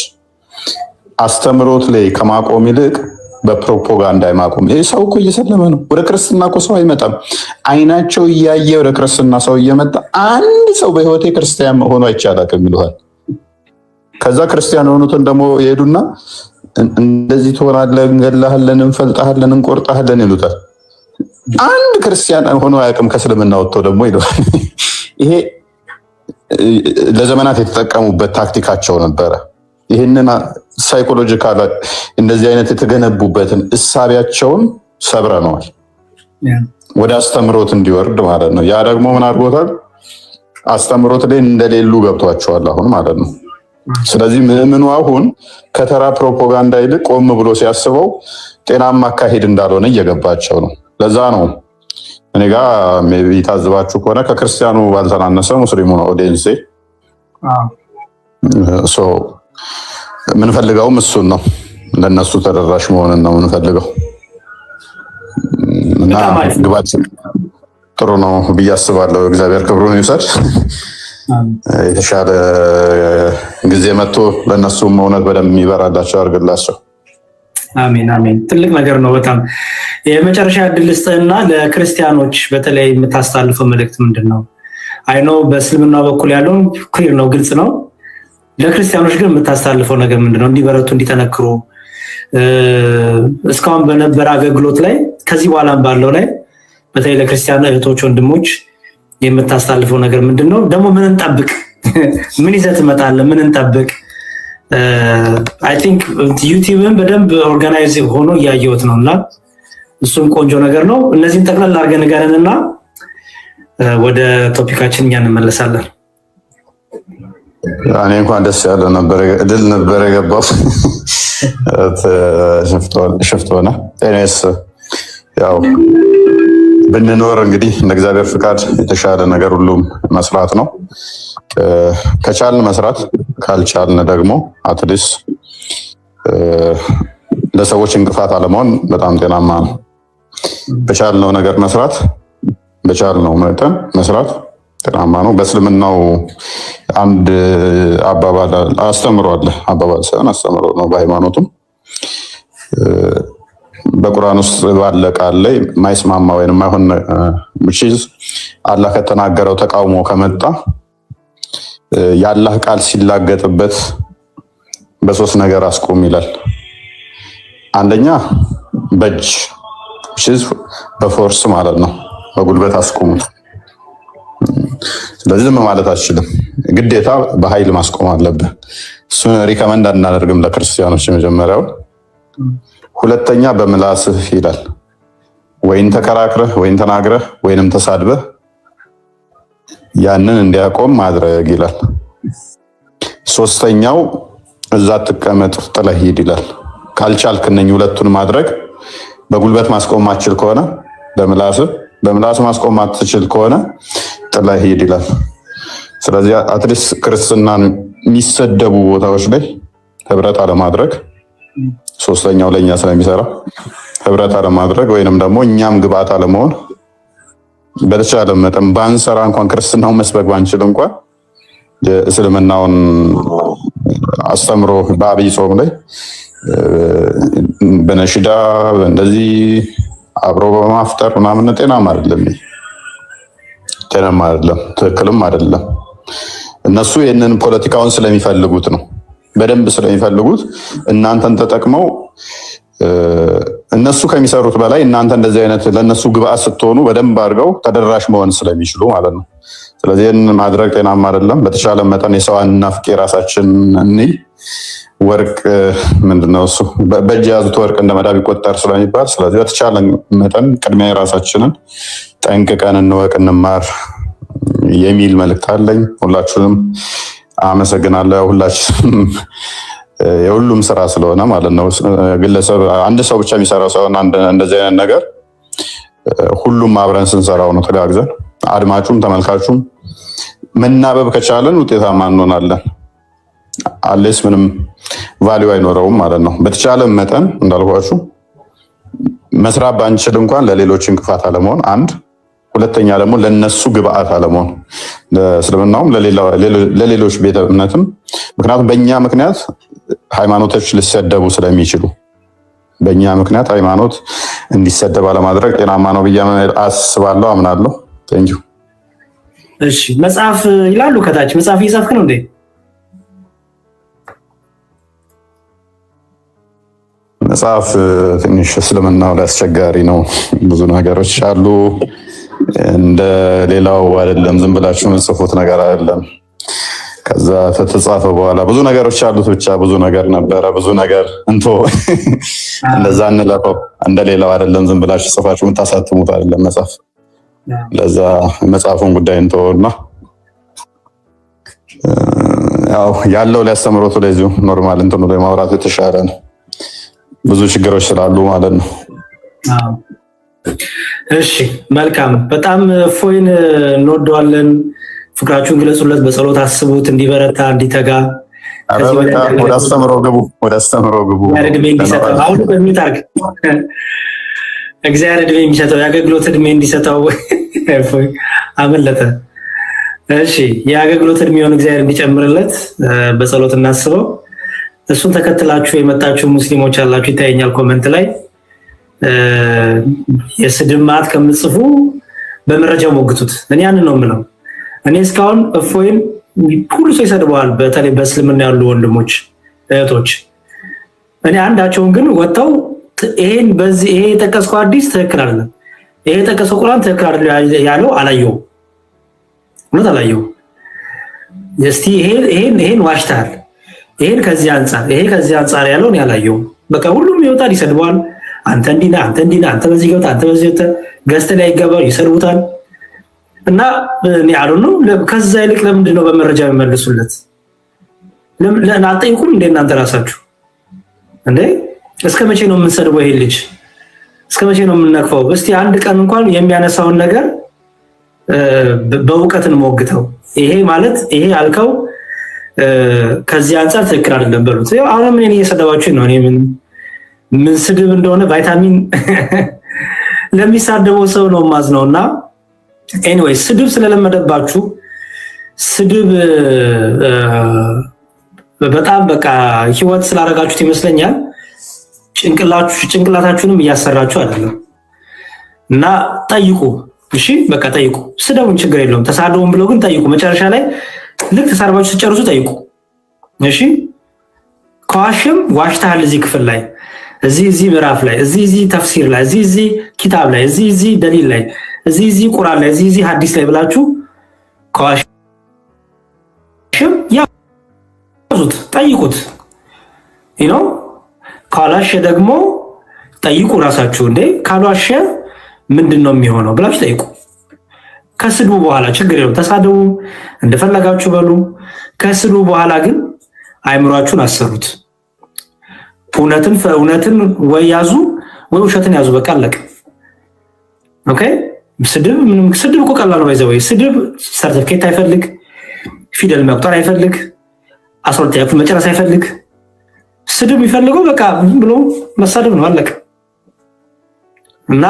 አስተምሮት ላይ ከማቆም ይልቅ በፕሮፓጋንዳ ማቆም። ይሄ ሰው እኮ እየሰለመ ነው፣ ወደ ክርስትና እኮ ሰው አይመጣም። አይናቸው እያየ ወደ ክርስትና ሰው እየመጣ አንድ ሰው በህይወቴ ክርስቲያን ሆኖ አይቻላልም ይሉሃል። ከዛ ክርስቲያን የሆኑትን ደግሞ ይሄዱና እንደዚህ ትሆናለህ፣ እንገላሃለን፣ እንፈልጣሃለን፣ እንቆርጣሃለን ይሉታል። አንድ ክርስቲያን ሆኖ አያውቅም ከእስልምና ወጥተው ደግሞ ይለዋል። ይሄ ለዘመናት የተጠቀሙበት ታክቲካቸው ነበረ። ይህንን ሳይኮሎጂካል እንደዚህ አይነት የተገነቡበትን እሳቢያቸውን ሰብረነዋል፣ ወደ አስተምሮት እንዲወርድ ማለት ነው። ያ ደግሞ ምን አድርጎታል? አስተምሮት ላይ እንደሌሉ ገብቷቸዋል አሁን ማለት ነው። ስለዚህ ምዕምኑ አሁን ከተራ ፕሮፓጋንዳ ይልቅ ቆም ብሎ ሲያስበው ጤናማ አካሄድ እንዳልሆነ እየገባቸው ነው። ለዛ ነው እኔ ጋ ሜቢ ታዝባችሁ ከሆነ ከክርስቲያኑ ባልተናነሰ ሙስሊሙ ነው ኦዲየንሴ። ምንፈልገውም እሱን ነው፣ ለነሱ ተደራሽ መሆንን ነው ምንፈልገው እና ግባት ጥሩ ነው ብዬ አስባለሁ። እግዚአብሔር ክብሩን ይውሰድ። የተሻለ ጊዜ መጥቶ ለነሱም እውነት በደንብ የሚበራላቸው አድርግላቸው። አሜን አሜን። ትልቅ ነገር ነው በጣም። የመጨረሻ እድል ስጥና ለክርስቲያኖች በተለይ የምታስተላልፈው መልእክት ምንድን ነው? አይ ኖ በእስልምና በኩል ያለውን ክሊር ነው፣ ግልጽ ነው። ለክርስቲያኖች ግን የምታስተላልፈው ነገር ምንድን ነው? እንዲበረቱ፣ እንዲጠነክሩ እስካሁን በነበረ አገልግሎት ላይ ከዚህ በኋላም ባለው ላይ በተለይ ለክርስቲያን እህቶች ወንድሞች የምታስተላልፈው ነገር ምንድን ነው? ደግሞ ምን እንጠብቅ? ምን ይዘህ ትመጣለህ? ምን እንጠብቅ? አይ ቲንክ ዩቲዩብን በደንብ ኦርጋናይዝ ሆኖ እያየሁት ነው እና እሱም ቆንጆ ነገር ነው። እነዚህን ጠቅላላ አድርገን ንገረንና ወደ ቶፒካችን እኛ እንመለሳለን። እኔ እንኳን ደስ ያለ ነበር ድል ነበር የገባው ሽፍት ሆነ። ኤኒዌይስ ያው ብንኖር እንግዲህ እንደ እግዚአብሔር ፍቃድ የተሻለ ነገር ሁሉም መስራት ነው። ከቻልን መስራት፣ ካልቻልን ደግሞ አትሊስት ለሰዎች እንቅፋት አለመሆን በጣም ጤናማ ነው። በቻልነው ነገር መስራት፣ በቻልነው መጠን መስራት ጤናማ ነው። በእስልምናው አንድ አባባል አስተምሮ አለ። አባባል ሳይሆን አስተምሮ ነው። በሃይማኖቱም በቁርአን ውስጥ ባለ ቃል ላይ ማይስማማ ወይም ማይሆን አላህ ከተናገረው ተቃውሞ ከመጣ የአላህ ቃል ሲላገጥበት በሶስት ነገር አስቆም ይላል። አንደኛ በእጅ በፎርስ ማለት ነው፣ በጉልበት አስቆሙት። ስለዚህ ዝም ማለት አትችልም፣ ግዴታ በኃይል ማስቆም አለብህ። እሱን ሪከመንድ አናደርግም ለክርስቲያኖች። የመጀመሪያው። ሁለተኛ በምላስህ ይላል። ወይን ተከራክረህ ወይን ተናግረህ ወይንም ተሳድበህ ያንን እንዲያቆም ማድረግ ይላል። ሶስተኛው እዛ ትቀመጥ ጥለህ ሂድ ይላል። ካልቻልክ እነኚህ ሁለቱን ማድረግ በጉልበት ማስቆም ማትችል ከሆነ በምላስ ማስቆም ማትችል ከሆነ ጥለህ ሂድ ይላል። ስለዚህ አትሊስት ክርስትናን የሚሰደቡ ቦታዎች ላይ ህብረት አለማድረግ፣ ሶስተኛው ለእኛ ስለሚሰራ ህብረት አለማድረግ ወይንም ደግሞ እኛም ግብአት አለመሆን፣ በተቻለ መጠን ባንሰራ እንኳን ክርስትናውን መስበክ ባንችል እንኳን የእስልምናውን አስተምሮ በአብይ ጾም ላይ በነሽዳ እንደዚህ አብሮ በማፍጠር ምናምን ጤናማ አይደለም፣ ትክክልም አይደለም። እነሱ ይህንን ፖለቲካውን ስለሚፈልጉት ነው፣ በደንብ ስለሚፈልጉት እናንተን ተጠቅመው እነሱ ከሚሰሩት በላይ እናንተ እንደዚህ አይነት ለእነሱ ግብአት ስትሆኑ በደንብ አድርገው ተደራሽ መሆን ስለሚችሉ ማለት ነው። ስለዚህ ይህን ማድረግ ጤናማ አይደለም። በተሻለ መጠን የሰው አናፍቅ፣ የራሳችን እንይ። ወርቅ ምንድነው እሱ በእጅ የያዙት ወርቅ እንደ መዳብ ይቆጠር ስለሚባል፣ ስለዚህ በተቻለ መጠን ቅድሚያ የራሳችንን ጠንቅቀን እንወቅ፣ እንማር የሚል መልእክት አለኝ። ሁላችሁንም አመሰግናለሁ። ሁላችንም የሁሉም ስራ ስለሆነ ማለት ነው። ግለሰብ አንድ ሰው ብቻ የሚሰራው ሳይሆን እንደዚህ አይነት ነገር ሁሉም አብረን ስንሰራው ነው ተጋግዘን። አድማጩም ተመልካቹም መናበብ ከቻለን ውጤታማ እንሆናለን። አሌስ ምንም ቫሊዩ አይኖረውም ማለት ነው። በተቻለ መጠን እንዳልኳችሁ መስራት ባንችል እንኳን ለሌሎች እንቅፋት አለመሆን አንድ፣ ሁለተኛ ደግሞ ለነሱ ግብአት አለመሆን፣ ለእስልምናውም ለሌሎች ቤተ እምነትም። ምክንያቱም በእኛ ምክንያት ሃይማኖቶች ሊሰደቡ ስለሚችሉ በእኛ ምክንያት ሃይማኖት እንዲሰደብ አለማድረግ ጤናማ ነው ብዬ አስባለሁ፣ አምናለሁ። ቴንኪው። እሺ መጽሐፍ ይላሉ ከታች። መጽሐፍ እየጻፍክ ነው እንዴ? መጽሐፍ ትንሽ እስልምናው ላይ አስቸጋሪ ነው። ብዙ ነገሮች አሉ። እንደ ሌላው አይደለም። ዝም ብላችሁ የምጽፉት ነገር አይደለም። ከዛ ከተጻፈ በኋላ ብዙ ነገሮች አሉት። ብቻ ብዙ ነገር ነበረ፣ ብዙ ነገር እንደዛ እንለፈው። እንደ ሌላው አይደለም። ዝም ብላችሁ ጽፋችሁ የምታሳትሙት አይደለም መጽሐፍ። ለዛ መጽሐፉን ጉዳይ እንተውና ያው ያለው ሊያስተምሩት ለዚሁ ኖርማል እንትኑ ላይ ማውራት የተሻለ ነው። ብዙ ችግሮች ስላሉ ማለት ነው። እሺ መልካም። በጣም እፎይን እንወደዋለን። ፍቅራችሁን ግለጹለት፣ በጸሎት አስቡት፣ እንዲበረታ እንዲተጋ። ወደ አስተምሮ ግቡ። እድሜ እንዲሰጠው አሁን በሚታርግ እግዚአብሔር እድሜ የሚሰጠው የአገልግሎት እድሜ እንዲሰጠው እፎይ አመለጠ። እሺ የአገልግሎት እድሜውን እግዚአብሔር እንዲጨምርለት በጸሎት እናስበው። እሱን ተከትላችሁ የመጣችሁ ሙስሊሞች አላችሁ፣ ይታየኛል ኮመንት ላይ የስድብ ማት ከምጽፉ በመረጃው ሞግቱት። እኔ ያንን ነው የምለው። እኔ እስካሁን እፎይን ሁሉ ሰው ይሰድበዋል፣ በተለይ በእስልምና ያሉ ወንድሞች እህቶች። እኔ አንዳቸውን ግን ወጥተው ይሄ የጠቀስከው አዲስ ትክክል አይደለም፣ ይሄ የጠቀስከው ቁርአን ትክክል አይደለም ያለው አላየሁም፣ እውነት አላየሁም። እስቲ ይሄን ዋሽታል፣ ይሄን ከዚህ አንጻር ያለውን ያላየሁም። በቃ ሁሉም ይወጣል ይሰድበዋል። አንተ እንዲህ ነህ፣ አንተ እንዲህ ነህ፣ አንተ በዚህ ገብታ፣ አንተ በዚህ ገብታ፣ ገዝተ ላይ ይገባሉ፣ ይሰድቡታል። እና እኔ ነው ከዛ ይልቅ ለምንድን ነው በመረጃ የሚመልሱለት? ለምን አትጠይቁም እንደ እናንተ ራሳችሁ እንዴ? እስከ መቼ ነው የምንሰድበው? ይሄ ልጅ እስከ መቼ ነው የምንነቅፈው? እስቲ አንድ ቀን እንኳን የሚያነሳውን ነገር በእውቀት እንሞግተው። ይሄ ማለት ይሄ አልከው ከዚህ አንጻር ትክክል አይደለም በሉት። አሁን ምን እየሰደባችሁ ነው? እኔ ምን ስድብ እንደሆነ ቫይታሚን ለሚሳደበው ሰው ነው ማዝነውና ኤኒዌይ ስድብ ስለለመደባችሁ ስድብ በጣም በቃ ህይወት ስላደረጋችሁት ይመስለኛል ጭንቅላታችሁንም እያሰራችሁ አይደለም። እና ጠይቁ፣ እሺ በቃ ጠይቁ። ስደቡን ችግር የለውም ተሳደቡን ብለው ግን ጠይቁ። መጨረሻ ላይ ልክ ተሳርባችሁ ሲጨርሱ ጠይቁ። እሺ ከዋሽም ዋሽተሃል እዚህ ክፍል ላይ እዚህ ምዕራፍ ላይ እዚህ ተፍሲር ላይ እዚህ ኪታብ ላይ እዚህ ደሊል ላይ እዚህ ቁርአን ላይ እዚህ ሐዲስ ላይ ብላችሁ ከዋሽም ያዙት፣ ጠይቁት። ካላሸ ደግሞ ጠይቁ ራሳችሁ። እንዴ ካልዋሸ ምንድነው የሚሆነው ብላችሁ ጠይቁ። ከስድቡ በኋላ ችግር የለውም ተሳደቡ፣ እንደፈለጋችሁ በሉ። ከስድቡ በኋላ ግን አይምሯችሁን አሰሩት። እውነትን ወይ ያዙ ወይ ውሸትን ያዙ። በቃ አለቀ። ኦኬ። ስድብ እኮ ቀላል ነው። ባይዘው ስድብ ሰርቲፊኬት አይፈልግ፣ ፊደል መቁጠር አይፈልግ፣ 12ኛ ክፍል መጨረስ አይፈልግ። ስድብ የሚፈልገው በቃ ብሎ መሳደብ ነው። አለቀ። እና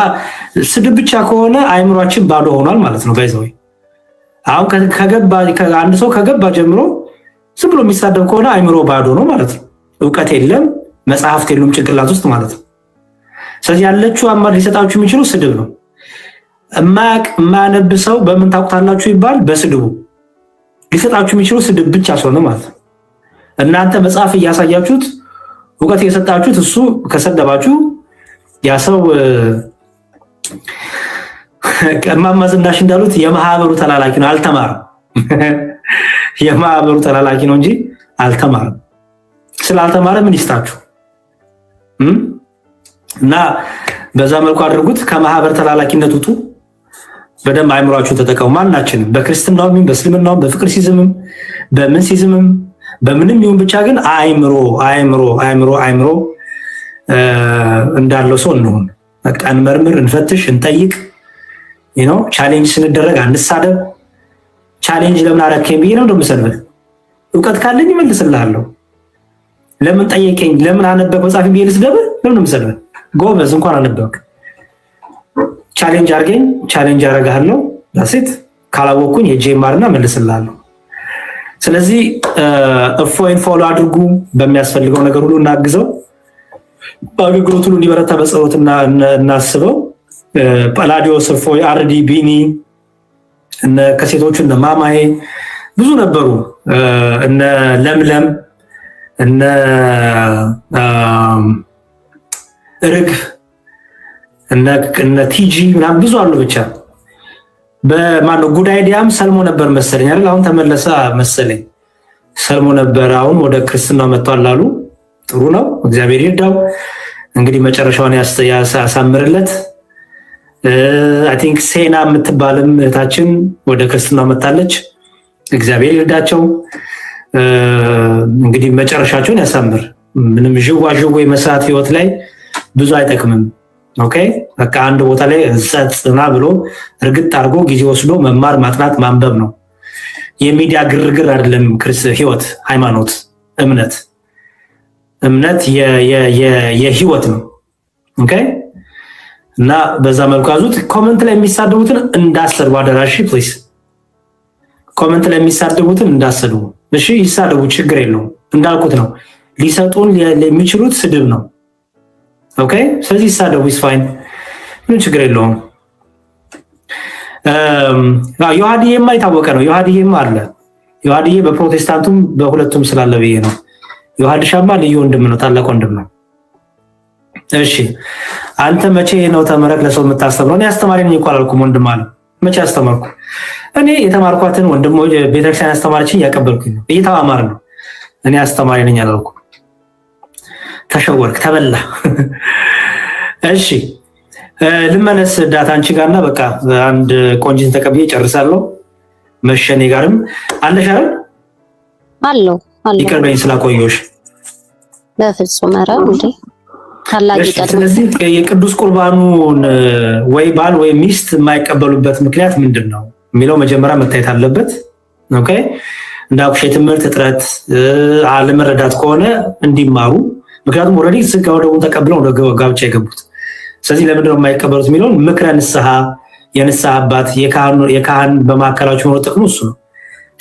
ስድብ ብቻ ከሆነ አይምሯችን ባዶ ሆኗል ማለት ነው። ባይዘው አሁን አንድ ሰው ከገባ ጀምሮ ዝም ብሎ የሚሳደብ ከሆነ አይምሮ ባዶ ነው ማለት ነው። እውቀት የለም፣ መጽሐፍት የሉም ጭንቅላት ውስጥ ማለት ነው። ስለዚህ ያለችው አማራጭ ሊሰጣችሁ የሚችሉ ስድብ ነው። የማያነብ ሰው በምን ታውቁታላችሁ ይባል? በስድቡ። ሊሰጣችሁ የሚችሉ ስድብ ብቻ ስለሆነ ማለት ነው። እናንተ መጽሐፍ እያሳያችሁት እውቀት እየሰጣችሁት እሱ ከሰደባችሁ ያ ሰው እማማ ዝናሽ እንዳሉት የማህበሩ ተላላኪ ነው፣ አልተማረም። የማህበሩ ተላላኪ ነው እንጂ አልተማረም። ስላልተማረ ምን ይስጣችሁ? እና በዛ መልኩ አድርጉት። ከማህበር ተላላኪነት ውጡ። በደንብ አይምሯችሁን ተጠቀሙ። ማናችንም በክርስትናውም በእስልምናውም በፍቅር ሲዝምም በምን ሲዝምም በምንም ይሁን ብቻ ግን አይምሮ እንዳለው ሰው እንሁን። በቃ እንመርምር፣ እንፈትሽ፣ እንጠይቅ። ቻሌንጅ ስንደረግ አንሳደብ። ቻሌንጅ ለምን አረከኝ ብዬ ነው እንደምሰልበት። እውቀት ካለኝ እመልስልሃለሁ። ለምን ጠየቀኝ፣ ለምን አነበብክ መጽሐፍ ብዬ ልስደብህ? ለምን እንደምሰልበት? ጎበዝ እንኳን አነበብክ። ቻሌንጅ አርገኝ፣ ቻሌንጅ አረጋለሁ። ዳሴት ካላወቅኩኝ የጄማርና መልስልሃለሁ። ስለዚህ እፎይን ፎሎ አድርጉ። በሚያስፈልገው ነገር ሁሉ እናግዘው። በአገልግሎት ሁሉ እንዲበረታ በጸሎት እናስበው። ጳላዲዮስ፣ እፎይ፣ አርዲ፣ ቢኒ፣ ከሴቶቹ እነ ማማዬ ብዙ ነበሩ። እነ ለምለም፣ እነ ርግብ፣ እነ ቲጂ ምናምን ብዙ አሉ። ብቻ በማነው ጉዳይ ዲያም ሰልሞ ነበር መሰለኝ አይደል? አሁን ተመለሰ መሰለኝ። ሰልሞ ነበር፣ አሁን ወደ ክርስትና መጥቷል አሉ። ጥሩ ነው፣ እግዚአብሔር ይርዳው። እንግዲህ መጨረሻውን ያሳምርለት። አይ ቲንክ ሴና የምትባልም እህታችን ወደ ክርስትና መጣለች። እግዚአብሔር ይርዳቸው። እንግዲህ መጨረሻቸውን ያሳምር። ምንም ዥዋዥዌ መስራት ህይወት ላይ ብዙ አይጠቅምም። ኦኬ በቃ አንድ ቦታ ላይ ጸጥና ብሎ እርግጥ አድርጎ ጊዜ ወስዶ መማር፣ ማጥናት፣ ማንበብ ነው። የሚዲያ ግርግር አይደለም ህይወት፣ ሃይማኖት፣ እምነት የህይወት ነው። ኦኬ እና በዛ መልኩ ያዙት። ኮመንት ላይ የሚሳደቡትን እንዳሰድቡ አደራሽ ፕሊዝ። ኮመንት ላይ የሚሳደቡትን እንዳሰድቡ እሺ። ይሳደቡ፣ ችግር የለውም። እንዳልኩት ነው ሊሰጡን የሚችሉት ስድብ ነው። ኦኬ ስለዚህ ይሳደቡ፣ ኢስ ፋይን፣ ምን ችግር የለውም። ዮሐድዬማ የታወቀ ነው። ዮሐድዬማ አለ። ዮሐድዬ በፕሮቴስታንቱም በሁለቱም ስላለ ብዬ ነው። ዮሐድሻማ ልዩ ወንድም ነው፣ ታላቅ ወንድም ነው። እሺ አንተ መቼ ነው ተመረቅ ለሰው የምታስተምረው? እኔ አስተማሪ ነኝ እኮ አላልኩም ወንድም አለ። መቼ አስተማርኩ? እኔ የተማርኳትን ወንድሞች ቤተክርስቲያን አስተማሪችን እያቀበልኩኝ ነው፣ እየተማማር ነው። እኔ አስተማሪ ነኝ አላልኩም። ተሸወርክ፣ ተበላ። እሺ ልመለስ ዳታ አንቺ ጋርና በቃ አንድ ቆንጂትን ተቀብዬ ጨርሳለሁ። መሸኔ ጋርም አለሽ አይደል? አለው ይቅርበኝ ስላቆየሁሽ። በፍጹም ኧረ እንዴ ታላቅ ይቀር። ስለዚህ የቅዱስ ቁርባኑን ወይ ባል ወይ ሚስት የማይቀበሉበት ምክንያት ምንድን ነው የሚለው መጀመሪያ መታየት አለበት። ኦኬ እንዳልኩሽ የትምህርት እጥረት አለመረዳት ከሆነ እንዲማሩ፣ ምክንያቱም ኦልሬዲ ስጋው ደግሞ ተቀብለው ወደ ጋብቻ የገቡት። ስለዚህ ለምንድነው የማይቀበሉት የሚለውን ምክረ ንስሐ የንስሐ አባት የካህን በማዕከላችሁ ሆኖ ጥቅሙ እሱ ነው።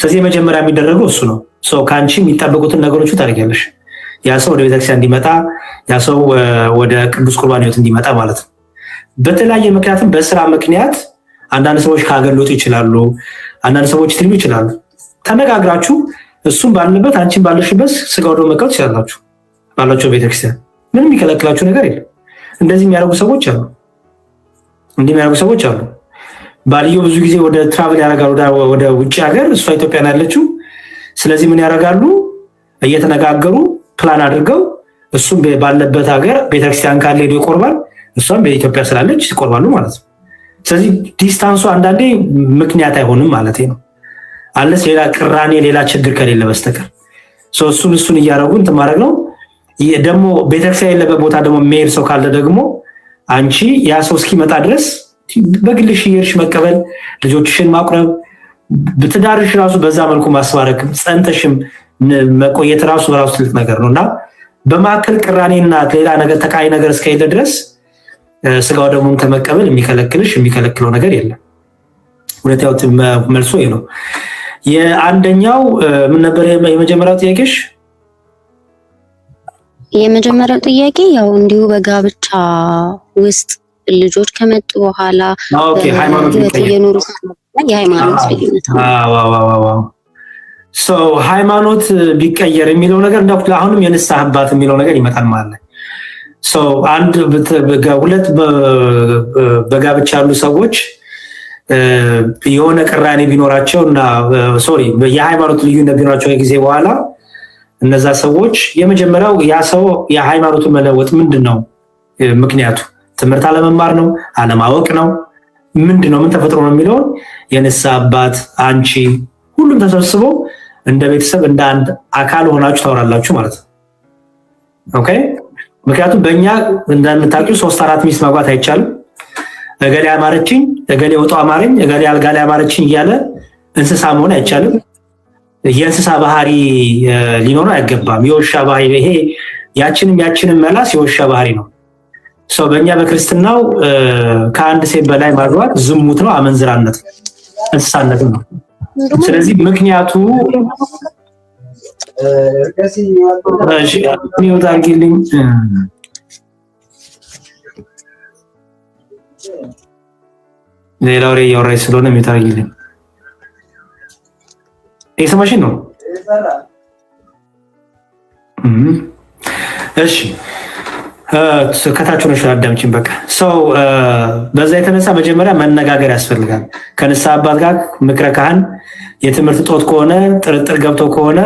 ስለዚህ መጀመሪያ የሚደረገው እሱ ነው። ከአንቺ የሚጠበቁትን ነገሮች ታደርጊያለሽ። ያ ሰው ወደ ቤተክርስቲያን እንዲመጣ፣ ያ ሰው ወደ ቅዱስ ቁርባን ህይወት እንዲመጣ ማለት ነው። በተለያየ ምክንያትም በስራ ምክንያት አንዳንድ ሰዎች ከሀገር ሊወጡ ይችላሉ። አንዳንድ ሰዎች ትልሉ ይችላሉ። ተነጋግራችሁ እሱም ባለበት አንቺም ባለሽበት ስጋው ደሙ መቀበል ትችላላችሁ ባላችሁ ቤተክርስቲያን። ምንም የሚከለክላችሁ ነገር የለም። እንደዚህ የሚያደርጉ ሰዎች አሉ። ባልየው ብዙ ጊዜ ወደ ትራቭል ያደርጋሉ ወደ ውጭ ሀገር፣ እሷ ኢትዮጵያ ነው ያለችው። ስለዚህ ምን ያደርጋሉ? እየተነጋገሩ ፕላን አድርገው እሱም ባለበት ሀገር ቤተክርስቲያን ካለ ሄዶ ይቆርባል፣ እሷም በኢትዮጵያ ስላለች ይቆርባሉ ማለት ነው። ስለዚህ ዲስታንሱ አንዳንዴ ምክንያት አይሆንም ማለት ነው። አለስ ሌላ ቅራኔ ሌላ ችግር ከሌለ በስተቀር እሱን እያደረጉ እንትን ማድረግ ነው። ደግሞ ቤተክርስቲያን የሌለበት ቦታ ደግሞ የሚሄድ ሰው ካለ ደግሞ አንቺ ያ ሰው እስኪመጣ ድረስ በግልሽ እየሄድሽ መቀበል፣ ልጆችሽን ማቁረብ፣ በትዳርሽ ራሱ በዛ መልኩ ማስባረክ፣ ጸንተሽም መቆየት ራሱ በራሱ ትልቅ ነገር ነውና በማዕከል ቅራኔና ሌላ ነገር ተቃይ ነገር እስከሄደ ድረስ ስጋው ደሙን ከመቀበል የሚከለክለው ነገር የለም። ሁለተኛው መልሶ ይሄ ነው። የአንደኛው ምን ነበር የመጀመሪያው ጥያቄሽ? የመጀመሪያው ጥያቄ ያው እንዲሁ በጋብቻ ውስጥ ልጆች ከመጡ በኋላ ሃይማኖት የሃይማኖት ልዩነት ሃይማኖት ቢቀየር የሚለው ነገር እንዳልኩት አሁንም የንስሐ አባት የሚለው ነገር ይመጣል ማለት ነው። አንድ ሁለት በጋብቻ ያሉ ሰዎች የሆነ ቅራኔ ቢኖራቸው እና የሃይማኖት ልዩነት ቢኖራቸው የጊዜ በኋላ እነዛ ሰዎች የመጀመሪያው ያ ሰው የሃይማኖቱን መለወጥ ምንድነው ምክንያቱ? ትምህርት አለመማር ነው? አለማወቅ ነው? ምንድነው? ምን ተፈጥሮ ነው የሚለውን የንስሐ አባት አንቺ ሁሉም ተሰብስበው እንደ ቤተሰብ እንደ አንድ አካል ሆናችሁ ታወራላችሁ ማለት ነው። ኦኬ። ምክንያቱም በእኛ እንደምታውቂው 3-4 ሚስት ማግባት አይቻልም። እገሌ አማረችኝ፣ እገሌ ወጣ አማረኝ፣ እገሌ አልጋ ላይ አማረችኝ እያለ እንስሳ መሆን አይቻልም። የእንስሳ ባህሪ ሊኖረው አይገባም። የውሻ ባህሪ ይሄ ያችንም መላስ የውሻ ባህሪ ነው። በእኛ በክርስትናው ከአንድ ሴት በላይ ማግባት ዝሙት ነው፣ አመንዝራነት ነው፣ እንስሳነት ነው። ስለዚህ ምክንያቱ ሚወጣልኝ ሌላው ላይ ያወራይ ስለሆነ የሚታርግልኝ የሰማሽን ነው። እሺ ከታች ሆነሽ አዳምጪኝ። በቃ በዛ የተነሳ መጀመሪያ መነጋገር ያስፈልጋል ከንስሐ አባት ጋር ምክረ ካህን። የትምህርት ጦት ከሆነ ጥርጥር ገብቶ ከሆነ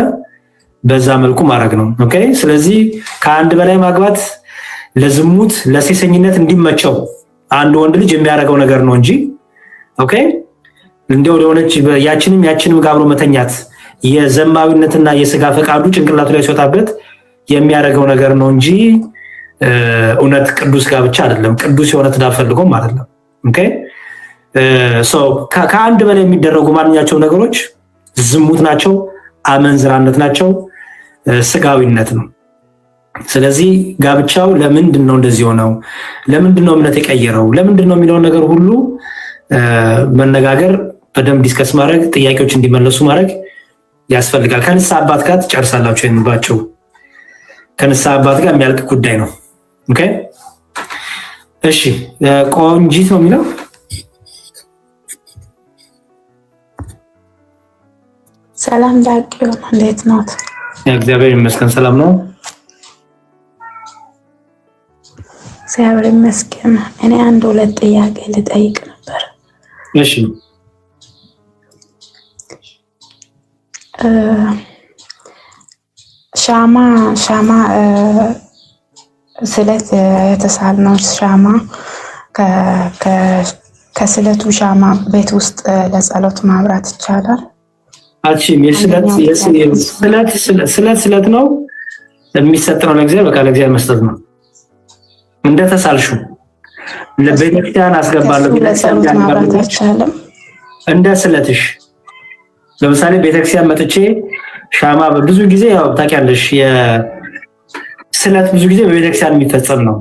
በዛ መልኩ ማድረግ ነው። ኦኬ። ስለዚህ ከአንድ በላይ ማግባት ለዝሙት ለሴሰኝነት እንዲመቸው አንድ ወንድ ልጅ የሚያደርገው ነገር ነው እንጂ ኦኬ እንደው ለሆነች ያችንም ጋብሮ መተኛት የዘማዊነትና የስጋ ፈቃዱ ጭንቅላቱ ላይ ሲወጣበት የሚያደርገው ነገር ነው እንጂ እውነት ቅዱስ ጋብቻ አይደለም። ቅዱስ የሆነ ትዳር ፈልጎም አይደለም። ኦኬ። ከአንድ በላይ የሚደረጉ ማንኛቸው ነገሮች ዝሙት ናቸው፣ አመንዝራነት ናቸው፣ ስጋዊነት ነው። ስለዚህ ጋብቻው ለምንድን ነው እንደዚህ ሆነው፣ ለምንድን ነው እምነት የቀየረው፣ ለምንድን ነው የሚለውን ነገር ሁሉ መነጋገር፣ በደንብ ዲስከስ ማድረግ፣ ጥያቄዎች እንዲመለሱ ማድረግ ያስፈልጋል። ከንስሐ አባት ጋር ትጨርሳላችሁ። የሚባቸው ከንስሐ አባት ጋር የሚያልቅ ጉዳይ ነው። ኦኬ። እሺ ቆንጂት ነው የሚለው። ሰላም ዳቂው እንዴት ነው? እግዚአብሔር ይመስገን ሰላም ነው። እግዚአብሔር ይመስገን። እኔ አንድ ሁለት ጥያቄ ልጠይቅ ነበር። እሺ ሻማ ስለት የተሳልነው ሻማ ከስለቱ ሻማ ቤት ውስጥ ለጸሎት ማብራት ይቻላል? አቺም ስለት ነው የሚሰጥ ነው። ለእግዚአብሔር በቃ ለእግዚአብሔር መስጠት ነው። እንደተሳልሹ ለቤተክርስቲያን አስገባለሁ እንደ ስለትሽ። ለምሳሌ ቤተክርስቲያን መጥቼ ሻማ ብዙ ጊዜ ያው ታውቂያለሽ፣ የስለት ብዙ ጊዜ በቤተክርስቲያን የሚፈጸም ነው።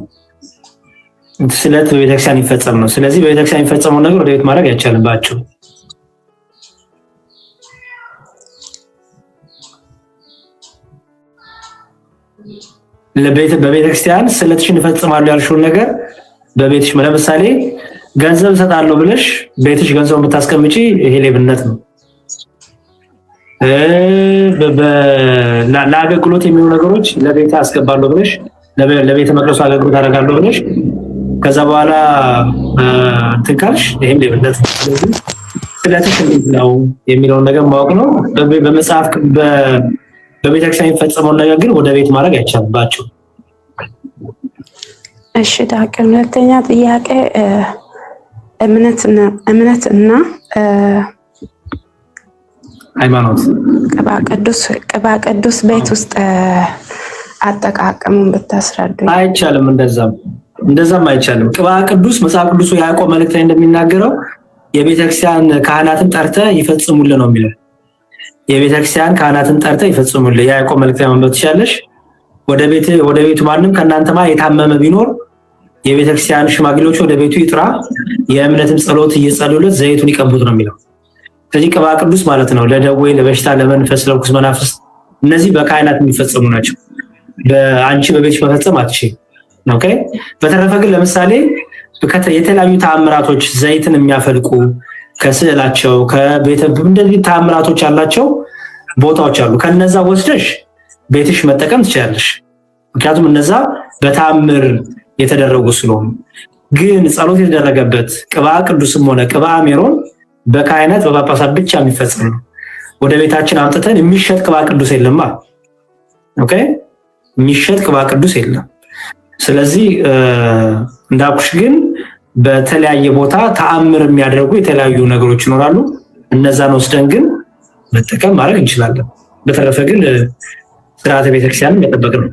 ስለት በቤተክርስቲያን ይፈጸም ነው። ስለዚህ በቤተክርስቲያን የሚፈጸመው ነገር ወደ ቤት ማድረግ አይቻልም ባጭሩ። በቤተክርስቲያን ስለትሽን ይፈጽማሉ ያልሽውን ነገር በቤትሽ ለምሳሌ ገንዘብ ሰጣለሁ ብለሽ ቤትሽ ገንዘቡን ብታስቀምጪ ይሄ ሌብነት ነው። ለአገልግሎት የሚሆኑ ነገሮች ለቤት አስገባለሁ ብለሽ ለቤተ መቅደሱ አገልግሎት አደርጋለሁ ብለሽ ከዛ በኋላ እንትን ካልሽ ይሄም ሌብነት ነው። ስለዚህ ስለትሽ ነው የሚለውን ነገር ማወቅ ነው። በመጽሐፍ በቤተክርስቲያን የሚፈጸመውን ነገር ግን ወደ ቤት ማድረግ አይቻልባቸው። እሺ ዳቅም ሁለተኛ ጥያቄ እምነትና ሃይማኖት ቅባ ቅዱስ ቤት ውስጥ አጠቃቀሙን ብታስረዱኝ። አይቻልም፣ እንደዛም አይቻልም። ቅባ ቅዱስ መጽሐፍ ቅዱሱ ያዕቆብ መልእክት ላይ እንደሚናገረው የቤተክርስቲያን ካህናትን ጠርተ ይፈጽሙልህ ነው የሚለው። የቤተክርስቲያን ካህናትን ጠርተ ይፈጽሙልህ ያዕቆብ መልእክት ላይ ማንበብ ትችላለሽ። ወደ ቤቱ ማንም ከእናንተማ የታመመ ቢኖር የቤተክርስቲያን ሽማግሌዎች ወደ ቤቱ ይጥራ፣ የእምነትን ጸሎት እየጸለዩለት ዘይቱን ይቀቡት ነው የሚለው። ስለዚህ ቅባ ቅዱስ ማለት ነው ለደዌ፣ ለበሽታ፣ ለመንፈስ፣ ለርኩስ መናፍስት እነዚህ በካህናት የሚፈጸሙ ናቸው። በአንቺ በቤትሽ መፈጸም አትችይም። ኦኬ። በተረፈ ግን ለምሳሌ የተለያዩ ተአምራቶች ዘይትን የሚያፈልቁ ከስዕላቸው ከቤተ እንደዚህ ተአምራቶች ያላቸው ቦታዎች አሉ። ከነዛ ወስደሽ ቤትሽ መጠቀም ትችላለሽ። ምክንያቱም እነዛ በተአምር የተደረጉ ስለሆኑ። ግን ጸሎት የተደረገበት ቅባ ቅዱስም ሆነ ቅባ ሜሮን በካህናት በጳጳሳት ብቻ የሚፈጸም ነው። ወደ ቤታችን አምጥተን የሚሸጥ ቅባ ቅዱስ የለማ። ኦኬ፣ የሚሸጥ ቅባ ቅዱስ የለም። ስለዚህ እንዳልኩሽ ግን በተለያየ ቦታ ተአምር የሚያደርጉ የተለያዩ ነገሮች ይኖራሉ። እነዛን ወስደን ግን መጠቀም ማድረግ እንችላለን። በተረፈ ግን ስርዓተ ቤተክርስቲያንን መጠበቅ ነው።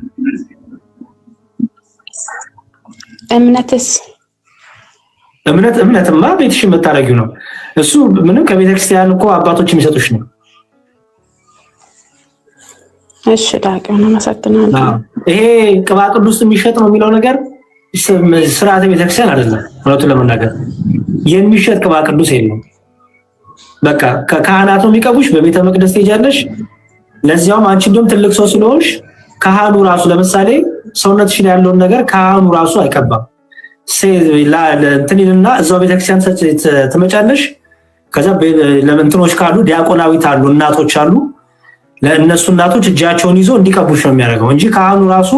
እምነትማ ቤትሽ የምታደርጊው ነው። እሱ ምንም ከቤተክርስቲያን እኮ አባቶች የሚሰጡሽ ነው። እሺ ዳቅም አመሰግናለሁ። ይሄ ቅባ ቅዱስ የሚሸጥ ነው የሚለው ነገር ስርዓተ ቤተክርስቲያን አይደለም። እውነቱን ለመናገር የሚሸጥ ቅባ ቅዱስ የለም። በቃ ከካህናቱ የሚቀቡሽ በቤተ መቅደስ ትሄጃለሽ። ለዚያውም አንቺ እንደውም ትልቅ ሰው ስለሆንሽ ካህኑ ራሱ ለምሳሌ ሰውነትሽ ላይ ያለውን ነገር ካህኑ ራሱ አይቀባም። እንትንና እዛው ቤተክርስቲያን ትመጫለሽ። ከዛ ለምንትኖች ካሉ ዲያቆናዊት አሉ፣ እናቶች አሉ። ለእነሱ እናቶች እጃቸውን ይዞ እንዲቀቡሽ ነው የሚያደርገው እንጂ ካህኑ ራሱ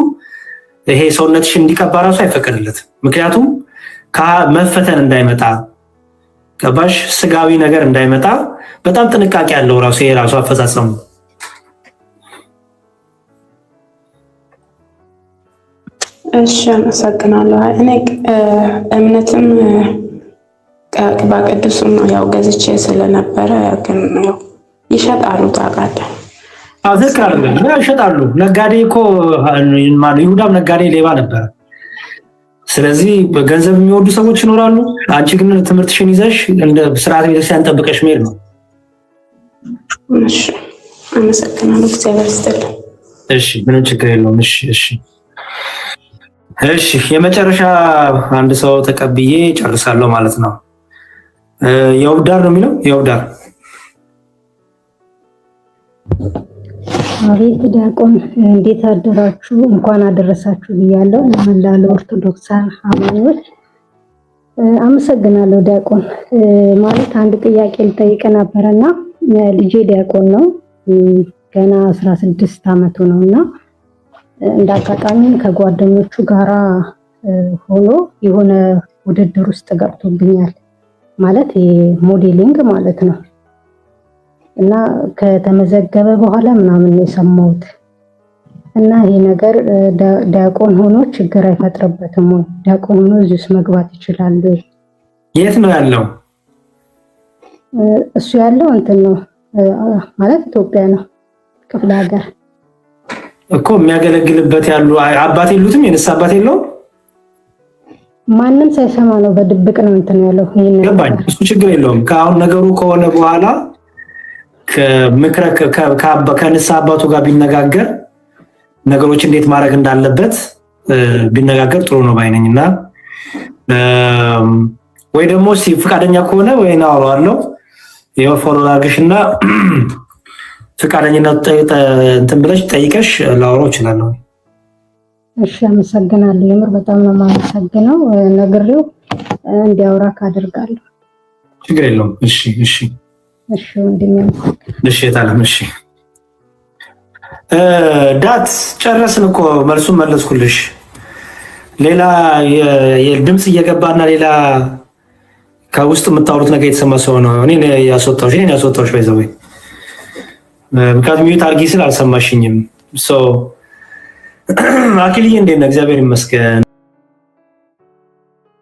ይሄ ሰውነትሽ እንዲቀባ ራሱ አይፈቀድለትም። ምክንያቱም መፈተን እንዳይመጣ ቀባሽ ስጋዊ ነገር እንዳይመጣ በጣም ጥንቃቄ ያለው ራሱ ይሄ ራሱ አፈጻጸሙ። እሺ አመሰግናለሁ። እኔ እምነትም ቅባ ቅዱስም ያው ገዝቼ ስለነበረ ግን ያው ይሸጣሉ ታውቃለህ። ይሸጣሉ። ነጋዴ እኮ ይሁዳም ነጋዴ ሌባ ነበረ። ስለዚህ ገንዘብ የሚወዱ ሰዎች ይኖራሉ። አንቺ ግን ትምህርትሽን ይዘሽ እንደ ስርዓተ ቤተክርስቲያን ጠብቀሽ መሄድ ነው። እሺ አመሰግናለሁ። እግዚአብሔር ይስጥልኝ። እሺ ምንም ችግር የለውም። እሺ የመጨረሻ አንድ ሰው ተቀብዬ ጨርሳለሁ ማለት ነው። የውብዳር ነው የሚለው የውብዳር አቤት ዲያቆን እንዴት አደራችሁ? እንኳን አደረሳችሁ ብያለሁ። ለመላው ኦርቶዶክሳን ሃይማኖት አመሰግናለሁ። ዲያቆን ማለት አንድ ጥያቄ ልጠይቅ ነበርና ልጄ ዲያቆን ነው፣ ገና 16 ዓመቱ ነውና እንዳጋጣሚ ከጓደኞቹ ጋራ ሆኖ የሆነ ውድድር ውስጥ ገብቶብኛል። ማለት ሞዴሊንግ ማለት ነው። እና ከተመዘገበ በኋላ ምናምን ነው የሰማሁት። እና ይሄ ነገር ዲያቆን ሆኖ ችግር አይፈጥርበትም ወይ? ዲያቆን ሆኖ እዚህ ውስጥ መግባት ይችላል ወይ? የት ነው ያለው? እሱ ያለው እንትን ነው ማለት ኢትዮጵያ ነው፣ ክፍለ ሀገር እኮ የሚያገለግልበት ያሉ አባት የሉትም? የነሳ አባት የለውም? ማንም ሳይሰማ ነው በድብቅ ነው እንትን ያለው። ገባኝ። እሱ ችግር የለውም። ከአሁን ነገሩ ከሆነ በኋላ ከንሳ አባቱ ጋር ቢነጋገር ነገሮች እንዴት ማድረግ እንዳለበት ቢነጋገር ጥሩ ነው ባይነኝ። እና ወይ ደግሞ ፍቃደኛ ከሆነ ወይ ነው አለው ይሄው ፎሎ አድርግሽና ፍቃደኝነት እንትን ብለሽ ጠይቀሽ ላወራው እችላለሁ። እሺ አመሰግናለሁ። የምር በጣም ነው የማመሰግነው። ነግሬው እንዲያወራ ካደርጋለሁ። ችግር የለውም። እሺ ወንድሜ እሺ ታለም እሺ ዳት ጨረስን እኮ መልሱን መለስኩልሽ። ሌላ የድምጽ እየገባና ሌላ ከውስጥ የምታወሩት ነገር የተሰማ ሰው ነው እኔ ያስወጣሁሽ ባይዘው ምክንያቱም ሚዩት አድርጊ ስል አልሰማሽኝም። አኪልዬ እንዴት ነህ? እግዚአብሔር ይመስገን።